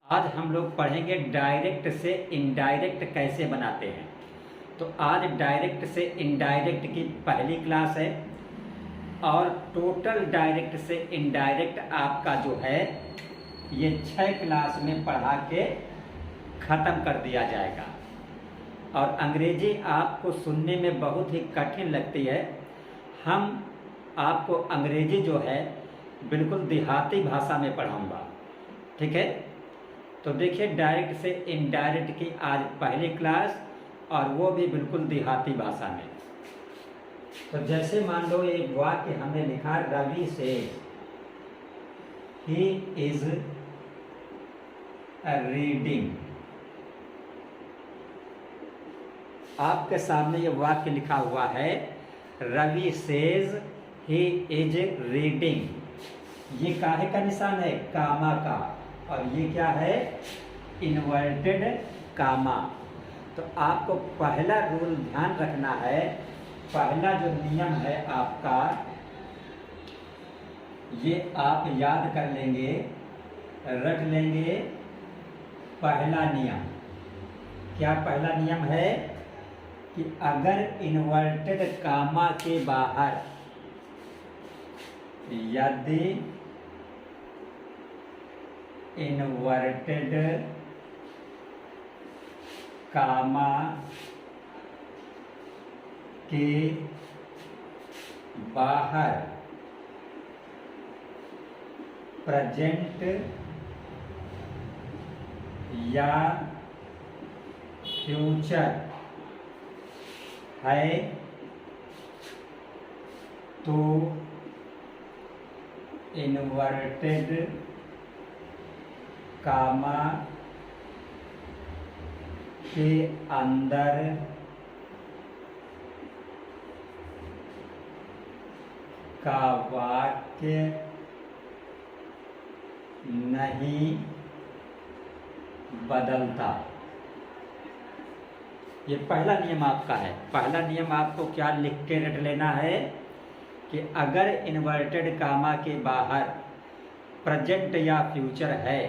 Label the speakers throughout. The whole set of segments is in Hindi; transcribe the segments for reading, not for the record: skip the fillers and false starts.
Speaker 1: आज हम लोग पढ़ेंगे डायरेक्ट से इनडायरेक्ट कैसे बनाते हैं। तो आज डायरेक्ट से इनडायरेक्ट की पहली क्लास है और टोटल डायरेक्ट से इनडायरेक्ट आपका जो है ये 6 क्लास में पढ़ा के ख़त्म कर दिया जाएगा। और अंग्रेजी आपको सुनने में बहुत ही कठिन लगती है। हम आपको अंग्रेजी जो है बिल्कुल देहाती भाषा में पढ़ाऊँगा, ठीक है। तो देखिए डायरेक्ट से इनडायरेक्ट की आज पहली क्लास और वो भी बिल्कुल देहाती भाषा में। तो जैसे मान लो एक वाक्य हमने लिखा, रवि से ही इज रीडिंग। आपके सामने ये वाक्य लिखा हुआ है, Ravi says he is reading. ये काहे का निशान है? कामा का। और ये क्या है? Inverted comma. तो आपको पहला रूल ध्यान रखना है, पहला जो नियम है आपका, ये आप याद कर लेंगे, रख लेंगे। पहला नियम क्या? पहला नियम है कि अगर इन्वर्टेड कामा के बाहर यदि इन्वर्टेड कामा के बाहर प्रेजेंट या फ्यूचर है तो इन्वर्टेड कामा के अंदर का वाक्य नहीं बदलता। ये पहला नियम आपका है। पहला नियम आपको क्या लिख के रट लेना है कि अगर इन्वर्टेड कामा के बाहर प्रेजेंट या फ्यूचर है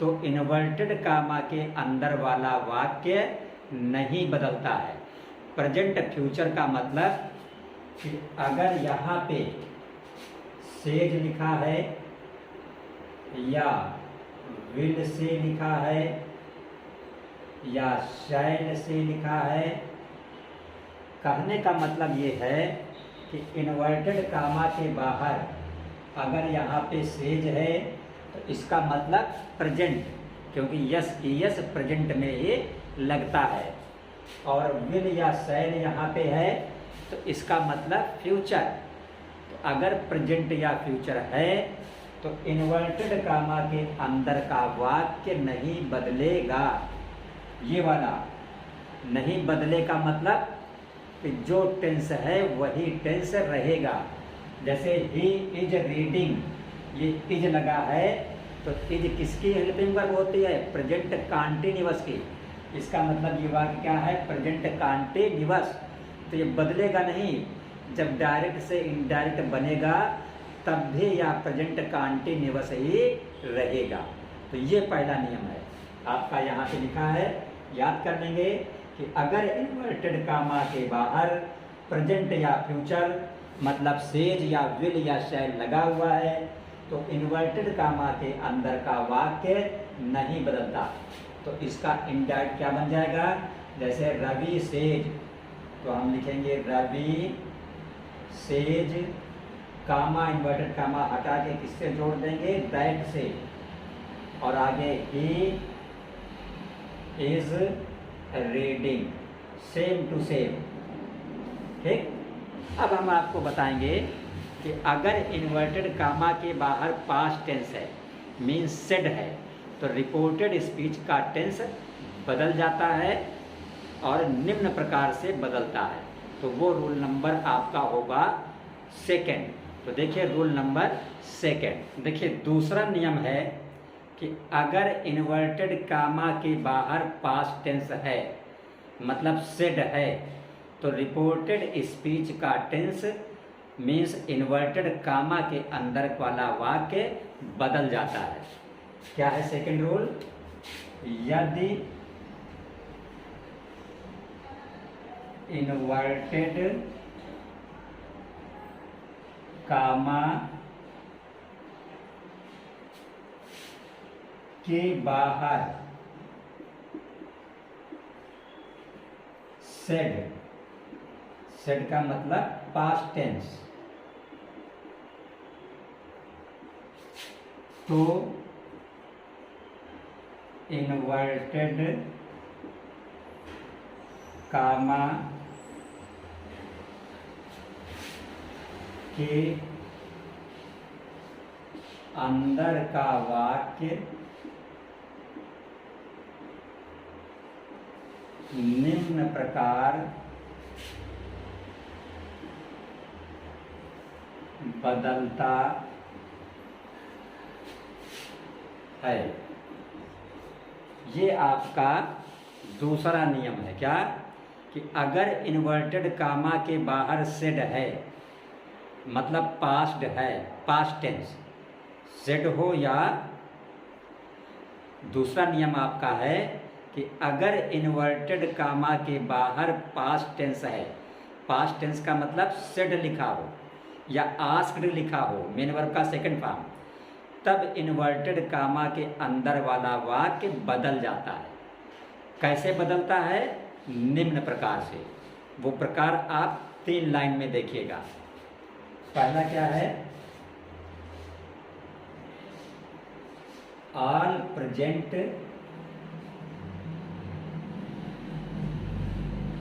Speaker 1: तो इन्वर्टेड कामा के अंदर वाला वाक्य नहीं बदलता है। प्रेजेंट फ्यूचर का मतलब कि अगर यहाँ पे सेज लिखा है या विल से लिखा है या शैल से लिखा है, कहने का मतलब ये है कि इन्वर्टेड कामा के बाहर अगर यहाँ पे सेज है तो इसका मतलब प्रेजेंट, क्योंकि यस प्रेजेंट में ये लगता है। और विल या शैल यहाँ पे है तो इसका मतलब फ्यूचर। तो अगर प्रेजेंट या फ्यूचर है तो इन्वर्टेड कामा के अंदर का वाक्य नहीं बदलेगा। ये वाला नहीं बदले का मतलब कि जो टेंस है वही टेंस रहेगा। जैसे ही इज रीडिंग, ये इज लगा है तो इज किसकी हेल्पिंग वर्ब होती है? प्रेजेंट कॉन्टिन्यूअस की। इसका मतलब ये वाक्य क्या है? Present continuous. तो ये बदलेगा नहीं। जब डायरेक्ट से इनडायरेक्ट बनेगा तब भी यह प्रेजेंट कॉन्टिन्यूअस ही रहेगा। तो ये पहला नियम है आपका, यहाँ पे लिखा है, याद कर लेंगे कि अगर इन्वर्टेड कामा के बाहर प्रेजेंट या फ्यूचर मतलब सेज या विल या शैल लगा हुआ है तो इन्वर्टेड कामा के अंदर का वाक्य नहीं बदलता। तो इसका इनडायरेक्ट क्या बन जाएगा? जैसे रवि सेज, तो हम लिखेंगे Ravi says, comma inverted comma हटा के किससे जोड़ देंगे? दैट से। और आगे he is reading, same to same. ठीक। अब हम आपको बताएंगे कि अगर इन्वर्टेड कामा के बाहर पास्ट टेंस है, मीन्स सेड है, तो रिपोर्टेड स्पीच का टेंस बदल जाता है और निम्न प्रकार से बदलता है। तो वो रूल नंबर आपका होगा सेकेंड। तो देखिए रूल नंबर सेकेंड, देखिए दूसरा नियम है कि अगर इन्वर्टेड कामा के बाहर पास्ट टेंस है मतलब सेड है तो रिपोर्टेड स्पीच का टेंस मीन्स इन्वर्टेड कामा के अंदर वाला वाक्य बदल जाता है। क्या है सेकंड रूल? यदि इन्वर्टेड कामा के बाहर सेड, सेड का मतलब पास्ट टेंस, तो इन्वर्टेड कामा के अंदर का वाक्य निम्न प्रकार बदलता है। ये आपका दूसरा नियम है। क्या? कि अगर इन्वर्टेड कामा के बाहर सेड है, मतलब पास्ट है, पास्ट टेंस, सेड हो, या दूसरा नियम आपका है कि अगर इन्वर्टेड कामा के बाहर पास्ट टेंस है, पास्ट टेंस का मतलब सेड लिखा हो या आस्क्ड लिखा हो, मेन वर्ब का सेकंड फॉर्म, तब इन्वर्टेड कामा के अंदर वाला वाक्य बदल जाता है। कैसे बदलता है? निम्न प्रकार से। वो प्रकार आप 3 लाइन में देखिएगा। पहला क्या है? All present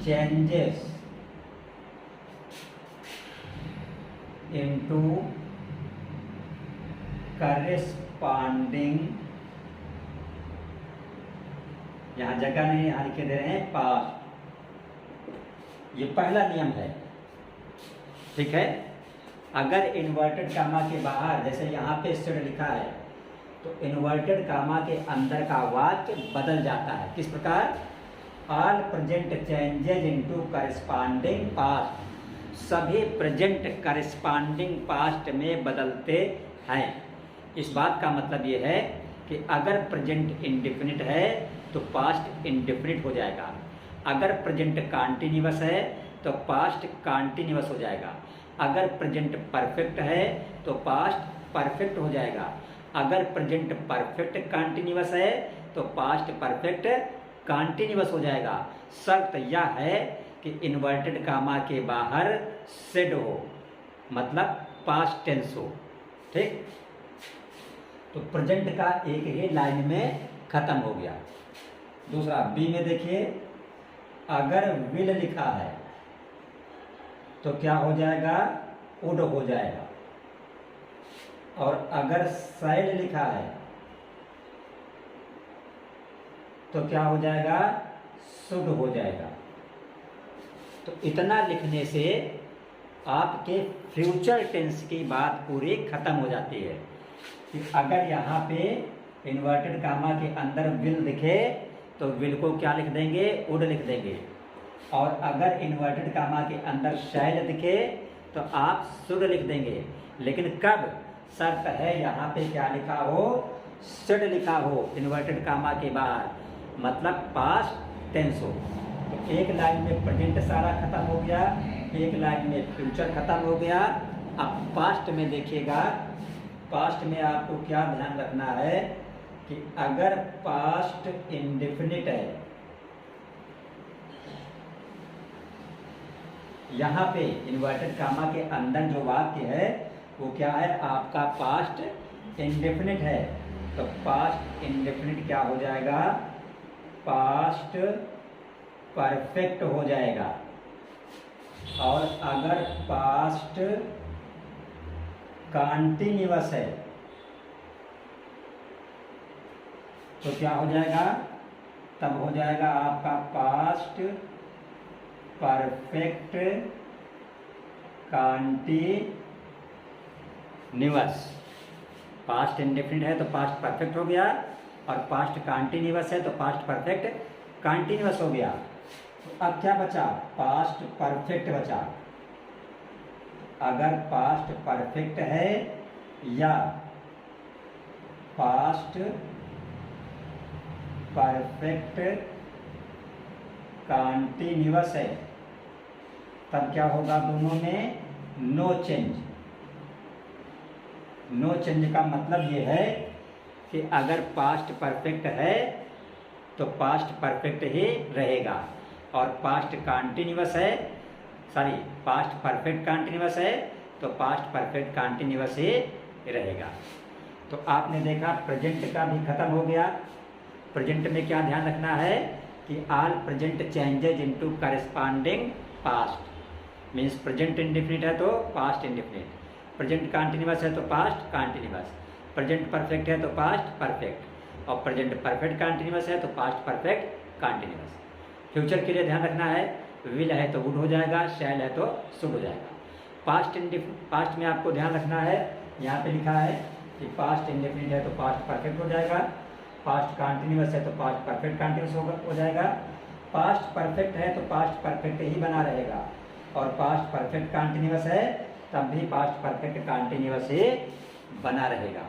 Speaker 1: changes into corresponding, यहां जगह नहीं, यहां लिखे दे रहे हैं पास्ट। ये पहला नियम है। ठीक है? अगर इन्वर्टेड कामा के बाहर, जैसे यहां पे सेड लिखा है, तो इन्वर्टेड कामा के अंदर का वाक्य बदल जाता है। किस प्रकार? All present changes into corresponding past, सभी प्रेजेंट करेस्पॉन्डिंग पास्ट में बदलते हैं। इस बात का मतलब ये है कि अगर प्रेजेंट इंडेफिनिट है तो पास्ट इंडेफिनिट हो जाएगा, अगर प्रेजेंट कॉन्टिन्यूअस है तो पास्ट कॉन्टिन्यूअस हो जाएगा, अगर प्रेजेंट परफेक्ट है तो पास्ट परफेक्ट हो जाएगा, अगर प्रेजेंट परफेक्ट कॉन्टिन्यूअस है तो पास्ट परफेक्ट कॉन्टिन्यूअस हो जाएगा। शर्त यह है कि इन्वर्टेड कामा के बाहर सेड हो, मतलब पास्ट टेंस हो। ठीक? तो प्रेजेंट का एक ही लाइन में खत्म हो गया। दूसरा बी में देखिए, अगर विल लिखा है तो क्या हो जाएगा? वुड हो जाएगा, और अगर शैल लिखा है तो क्या हो जाएगा? शुड हो जाएगा। तो इतना लिखने से आपके फ्यूचर टेंस की बात पूरी खत्म हो जाती है कि अगर यहाँ पे इन्वर्टेड कामा के अंदर विल दिखे तो विल को क्या लिख देंगे? वुड लिख देंगे, और अगर इन्वर्टेड कामा के अंदर शैल दिखे तो आप शुड लिख देंगे। लेकिन कब? शर्त है यहाँ पे क्या लिखा हो? शुड लिखा हो इन्वर्टेड कामा के बाहर, मतलब पास्ट टेंस हो। तो एक लाइन में प्रेजेंट सारा खत्म हो गया, एक लाइन में फ्यूचर खत्म हो गया। अब पास्ट में देखिएगा, पास्ट में आपको क्या ध्यान रखना है कि अगर पास्ट इंडेफिनिट है, यहाँ पे इन्वर्टेड कामा के अंदर जो वाक्य है वो क्या है? आपका पास्ट इंडेफिनिट है, तो पास्ट इंडेफिनिट क्या हो जाएगा? पास्ट परफेक्ट हो जाएगा। और अगर पास्ट कॉन्टिन्यूअस है तो क्या हो जाएगा? तब हो जाएगा आपका past perfect continuous. Past indefinite है तो पास्ट परफेक्ट हो गया, और पास्ट कॉन्टिन्यूअस है तो पास्ट परफेक्ट कॉन्टिन्यूअस हो गया। तो अब क्या बचा? पास्ट परफेक्ट बचा। अगर पास्ट परफेक्ट है या पास्ट परफेक्ट कॉन्टिन्यूअस है, तब क्या होगा दोनों में? No change. नो चेंज का मतलब ये है कि अगर पास्ट परफेक्ट है तो पास्ट परफेक्ट ही रहेगा, और पास्ट कॉन्टिन्यूअस है, सॉरी पास्ट परफेक्ट कॉन्टिन्यूअस है तो पास्ट परफेक्ट कॉन्टिन्यूअस ही रहेगा। तो आपने देखा प्रेजेंट का भी खत्म हो गया। प्रेजेंट में क्या ध्यान रखना है कि all present changes into corresponding past, means present indefinite है तो पास्ट इंडेफिनिट, प्रेजेंट कॉन्टिन्यूअस है तो पास्ट कॉन्टिन्यूअस, प्रेजेंट परफेक्ट है तो पास्ट परफेक्ट, और प्रेजेंट परफेक्ट कॉन्टिन्यूअस है तो पास्ट परफेक्ट कॉन्टिन्यूअस। फ्यूचर के लिए ध्यान रखना है, विल है तो वुड हो जाएगा, शैल है तो शुड हो जाएगा। पास्ट में आपको ध्यान रखना है, यहाँ पे लिखा है कि पास्ट इंडेफिनिट है तो पास्ट परफेक्ट हो जाएगा, पास्ट कॉन्टिन्यूअस है तो पास्ट परफेक्ट कॉन्टिन्यूअस हो जाएगा, पास्ट परफेक्ट है तो पास्ट परफेक्ट ही बना रहेगा, और पास्ट परफेक्ट कॉन्टिन्यूअस है तब भी पास्ट परफेक्ट कॉन्टिन्यूअस ही बना रहेगा।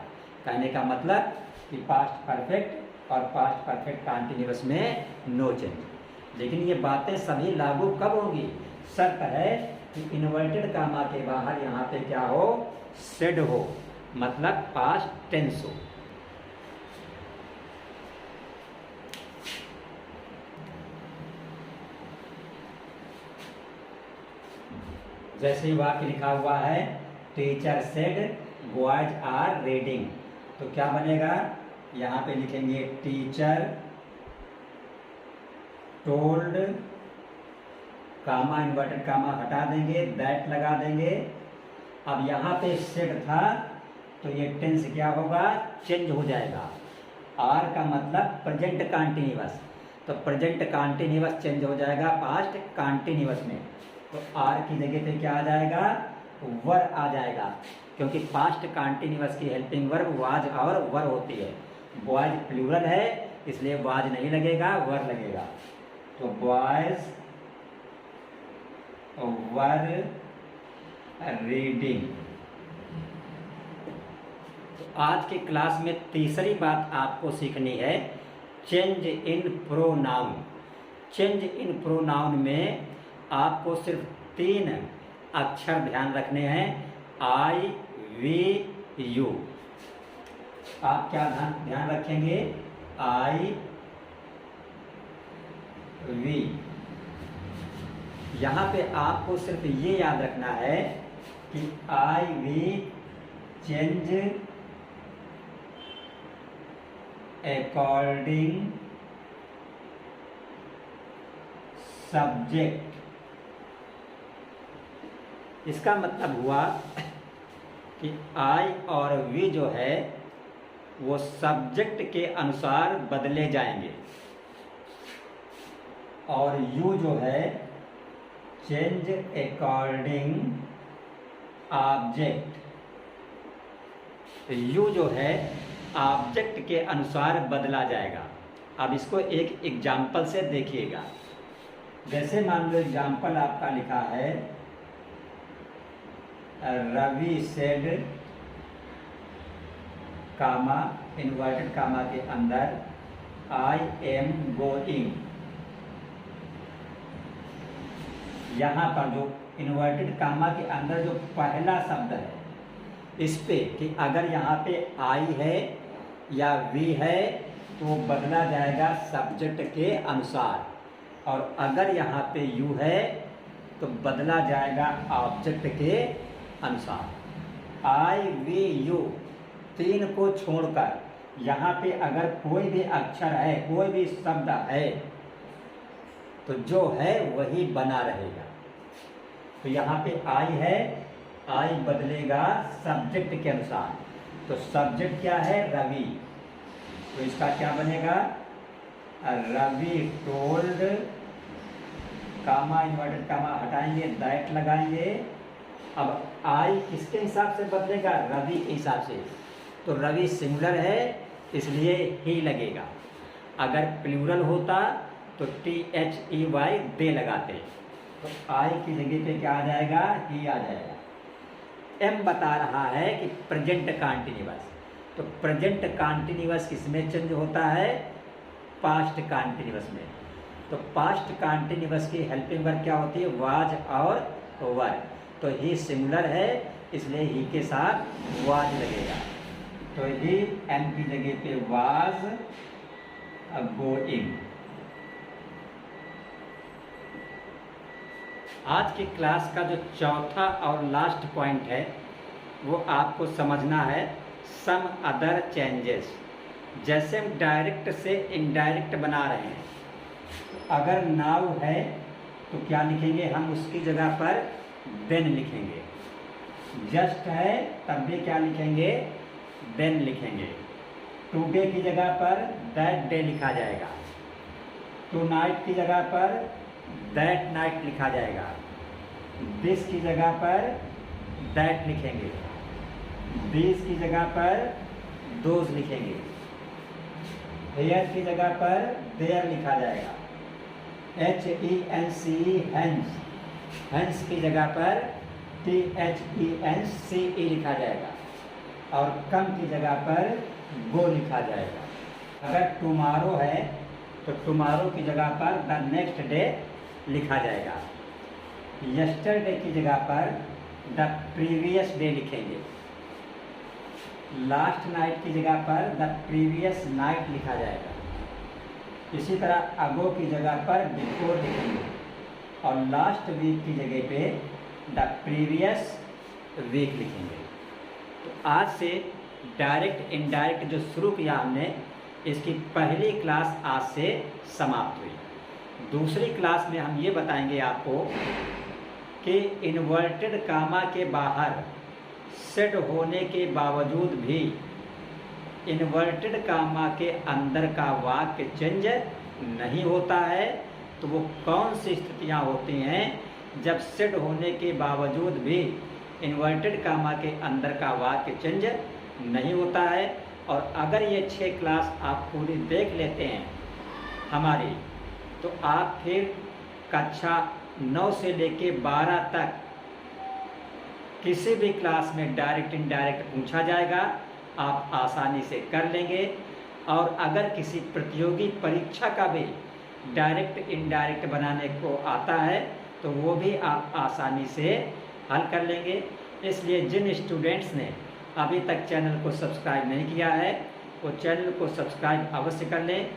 Speaker 1: कहने का मतलब कि पास्ट परफेक्ट और पास्ट परफेक्ट कॉन्टिन्यूअस में नो चेंज। लेकिन ये बातें सभी लागू कब होंगी? शर्त है कि इन्वर्टेड कामा के बाहर यहाँ पे क्या हो? सेड हो, मतलब पास्ट टेंस हो। जैसे ही वाक्य लिखा हुआ है teacher said boys are reading, तो क्या बनेगा? यहाँ पे लिखेंगे teacher told, comma inverted comma हटा देंगे, दैट लगा देंगे। अब यहाँ पे सेड था तो ये टेंस क्या होगा? चेंज हो जाएगा। आर का मतलब प्रेजेंट कॉन्टिन्यूअस, तो प्रेजेंट कॉन्टिन्यूअस चेंज हो जाएगा पास्ट कॉन्टिन्यूअस में, तो आर की जगह पे क्या आ जाएगा? वर आ जाएगा, क्योंकि पास्ट कॉन्टिन्यूअस की हेल्पिंग वर्ब वाज और वर होती है। बॉयज प्लूरल है इसलिए वाज नहीं लगेगा, वर लगेगा। तो बॉयज वर रीडिंग। तो आज की क्लास में तीसरी बात आपको सीखनी है change in pronoun. Change in pronoun में आपको सिर्फ 3 अक्षर ध्यान रखने हैं, आई वी यू। आप क्या ध्यान रखेंगे? आई वी। यहाँ पे आपको सिर्फ ये याद रखना है कि आई वी चेंज अकॉर्डिंग सब्जेक्ट। इसका मतलब हुआ कि आई और वी जो है वो सब्जेक्ट के अनुसार बदले जाएंगे, और यू जो है चेंज अकॉर्डिंग ऑब्जेक्ट। यू जो है ऑब्जेक्ट के अनुसार बदला जाएगा। अब इसको एक एग्जाम्पल से देखिएगा। जैसे मान लो एग्जाम्पल आपका लिखा है Ravi said comma inverted comma के अंदर आई एम गोइंग। यहाँ पर जो इन्वर्टेड कामा के अंदर जो पहला शब्द है इस पे कि अगर यहाँ पे आई है या वी है तो बदला जाएगा सब्जेक्ट के अनुसार, और अगर यहाँ पे यू है तो बदला जाएगा ऑब्जेक्ट के अनुसार। आई वी यू 3 को छोड़कर यहाँ पे अगर कोई भी अक्षर है, कोई भी शब्द है तो जो है वही बना रहेगा। तो यहाँ पे आई है, आई बदलेगा सब्जेक्ट के अनुसार, तो सब्जेक्ट क्या है? रवि, तो इसका क्या बनेगा? रवि टोल्ड, कामा इन्वर्टेड कामा हटाएंगे, दैट लगाएंगे। अब आई किसके हिसाब से बदलेगा? रवि के हिसाब से, तो रवि सिंगुलर है इसलिए ही लगेगा। अगर प्लूरल होता तो THEY दे लगाते, तो आई की जगह पे क्या आ जाएगा? ही आ जाएगा। एम बता रहा है कि प्रेजेंट कॉन्टिन्यूअस, तो प्रेजेंट कॉन्टिन्यूअस किसमें चेंज होता है? पास्ट कंटिन्यूअस में। तो पास्ट कंटिन्यूअस की हेल्पिंग वर्ब क्या होती है? वाज और वर। तो ही सिंगुलर है, इसलिए ही के साथ वाज लगेगा। तो ही एम की जगह पे वाज गोइंग। आज की क्लास का जो चौथा और लास्ट पॉइंट है वो आपको समझना है सम अदर चेंजेस। जैसे हम डायरेक्ट से इनडायरेक्ट बना रहे हैं, अगर नाउ है तो क्या लिखेंगे हम? उसकी जगह पर देन लिखेंगे। जस्ट है तब भी क्या लिखेंगे? देन लिखेंगे। टुडे की जगह पर दैट डे लिखा जाएगा। टू नाइट की जगह पर दैट नाइट लिखा जाएगा। दिस की जगह पर दैट लिखेंगे। दिस की जगह पर दोज लिखेंगे। हेयर की जगह पर देयर लिखा जाएगा। HENCE हेंस, हेंस की जगह पर THENCE लिखा जाएगा और कम की जगह पर गो लिखा जाएगा। अगर टुमारो है तो टुमारो की जगह पर द नेक्स्ट डे लिखा जाएगा। यस्टरडे की जगह पर द प्रीवियस डे लिखेंगे। लास्ट नाइट की जगह पर द प्रीवियस नाइट लिखा जाएगा। इसी तरह अगो की जगह पर बिफोर लिखेंगे और लास्ट वीक की जगह पे द प्रीवियस वीक लिखेंगे। तो आज से डायरेक्ट इनडायरेक्ट जो शुरू किया हमने, इसकी पहली क्लास आज से समाप्त हुई। दूसरी क्लास में हम ये बताएंगे आपको कि इन्वर्टेड कामा के बाहर सेट होने के बावजूद भी इन्वर्टेड कामा के अंदर का वाक्य चेंज नहीं होता है। तो वो कौन सी स्थितियां होती हैं जब सेट होने के बावजूद भी इन्वर्टेड कामा के अंदर का वाक्य चेंज नहीं होता है? और अगर ये 6 क्लास आप पूरी देख लेते हैं हमारी, तो आप फिर कक्षा 9 से लेके 12 तक किसी भी क्लास में डायरेक्ट इनडायरेक्ट पूछा जाएगा, आप आसानी से कर लेंगे। और अगर किसी प्रतियोगी परीक्षा का भी डायरेक्ट इनडायरेक्ट बनाने को आता है तो वो भी आप आसानी से हल कर लेंगे। इसलिए जिन स्टूडेंट्स ने अभी तक चैनल को सब्सक्राइब नहीं किया है वो चैनल को सब्सक्राइब अवश्य कर लें।